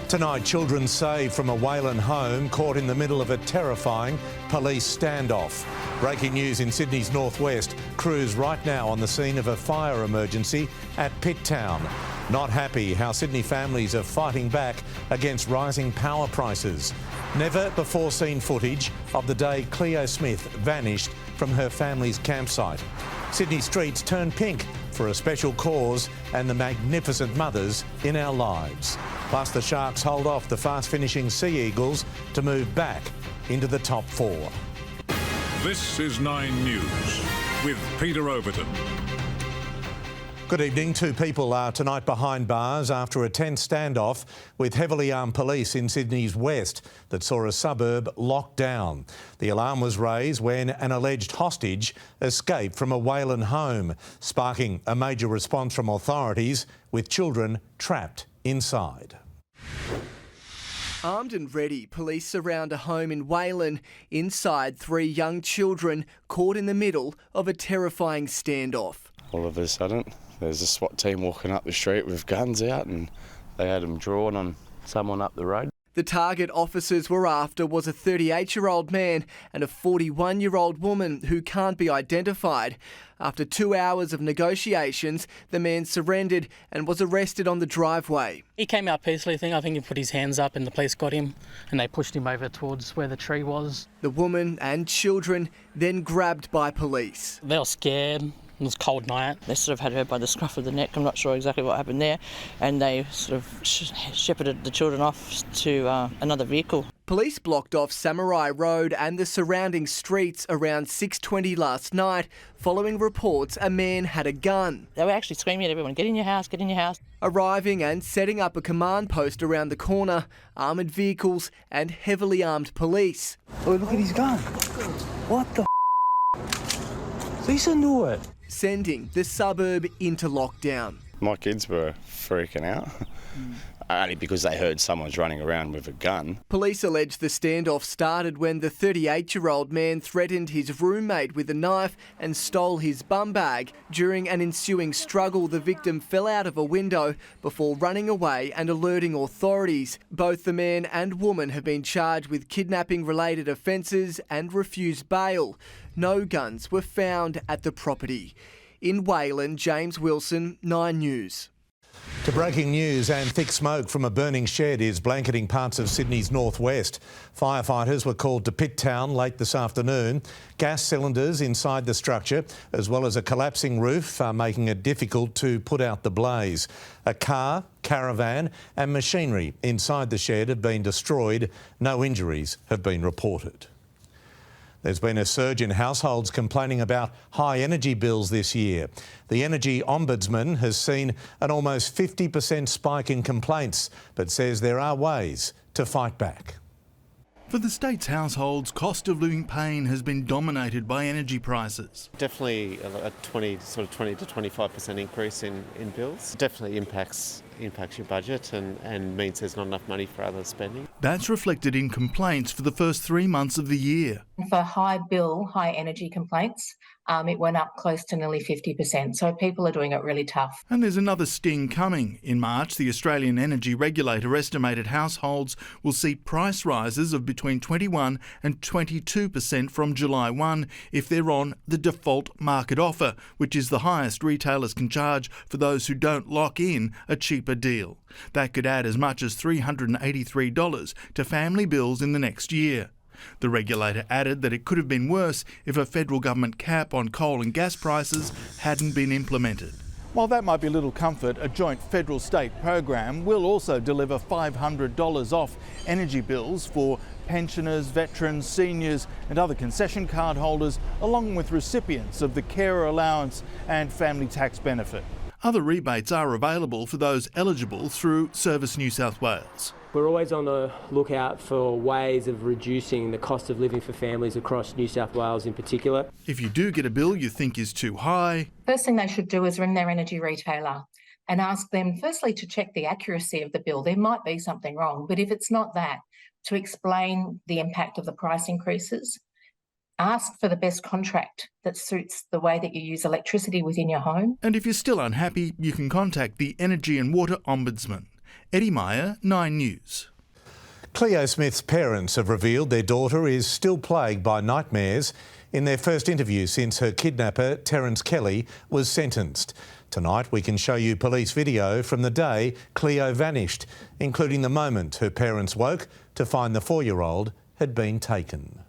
Tonight, children saved from a Wayland home caught in the middle of a terrifying police standoff. Breaking news in Sydney's northwest. Crews right now on the scene of a fire emergency at Pitt town. Not happy how Sydney families are fighting back against rising power prices. Never before seen footage of the day Cleo Smith vanished from her family's campsite. Sydney streets turn pink for a special cause and the magnificent mothers in our lives. Plus, the Sharks hold off the fast-finishing Sea Eagles to move back into the top four. This is 9 News with Peter Overton. Good evening. 2 people are tonight behind bars after a tense standoff with heavily armed police in Sydney's west that saw a suburb locked down. The alarm was raised when an alleged hostage escaped from a Wayland home, sparking a major response from authorities with children trapped inside. Armed and ready, police surround a home in Wayland. Inside, 3 young children caught in the middle of a terrifying standoff. All of a sudden, there's a SWAT team walking up the street with guns out and they had them drawn on someone up the road. The target officers were after was a 38-year-old man and a 41-year-old woman who can't be identified. After 2 hours of negotiations, the man surrendered and was arrested on the driveway. He came out peacefully. I think he put his hands up and the police got him and they pushed him over towards where the tree was. The woman and children then grabbed by police. They were scared. It was a cold night. They sort of had her by the scruff of the neck. I'm not sure exactly what happened there. And they sort of shepherded the children off to another vehicle. Police blocked off Samurai Road and the surrounding streets around 6:20 last night, following reports a man had a gun. They were actually screaming at everyone, get in your house, get in your house. Arriving and setting up a command post around the corner, armoured vehicles and heavily armed police. Oh, look at his gun. What the Listen to it. Sending the suburb into lockdown. My kids were freaking out, only because they heard someone's running around with a gun. Police allege the standoff started when the 38-year-old man threatened his roommate with a knife and stole his bum bag. During an ensuing struggle, the victim fell out of a window before running away and alerting authorities. Both the man and woman have been charged with kidnapping-related offences and refused bail. No guns were found at the property. In Wayland, James Wilson, 9 News. To breaking news, and thick smoke from a burning shed is blanketing parts of Sydney's northwest. Firefighters were called to Pitt town late this afternoon. Gas cylinders inside the structure, as well as a collapsing roof, are making it difficult to put out the blaze. A car, caravan and machinery inside the shed have been destroyed. No injuries have been reported. There's been a surge in households complaining about high energy bills this year. The Energy Ombudsman has seen an almost 50% spike in complaints, but says there are ways to fight back. For the state's households, cost of living pain has been dominated by energy prices. Definitely a 20 to 25% increase in bills. Definitely impacts your budget and means there's not enough money for other spending. That's reflected in complaints for the first 3 months of the year. For high energy complaints, it went up close to nearly 50%. So people are doing it really tough. And there's another sting coming. In March, the Australian Energy Regulator estimated households will see price rises of between 21 and 22% from July 1 if they're on the default market offer, which is the highest retailers can charge for those who don't lock in a cheaper deal. That could add as much as $383 to family bills in the next year. The regulator added that it could have been worse if a federal government cap on coal and gas prices hadn't been implemented. While that might be a little comfort, a joint federal-state program will also deliver $500 off energy bills for pensioners, veterans, seniors and other concession card holders, along with recipients of the carer allowance and family tax benefit. Other rebates are available for those eligible through Service New South Wales. We're always on the lookout for ways of reducing the cost of living for families across New South Wales in particular. If you do get a bill you think is too high, First thing they should do is ring their energy retailer and ask them firstly to check the accuracy of the bill. There might be something wrong, but if it's not that, to explain the impact of the price increases. Ask for the best contract that suits the way that you use electricity within your home. And if you're still unhappy, you can contact the Energy and Water Ombudsman. Eddie Meyer, 9 News. Cleo Smith's parents have revealed their daughter is still plagued by nightmares in their first interview since her kidnapper, Terence Kelly, was sentenced. Tonight we can show you police video from the day Cleo vanished, including the moment her parents woke to find the 4-year-old had been taken.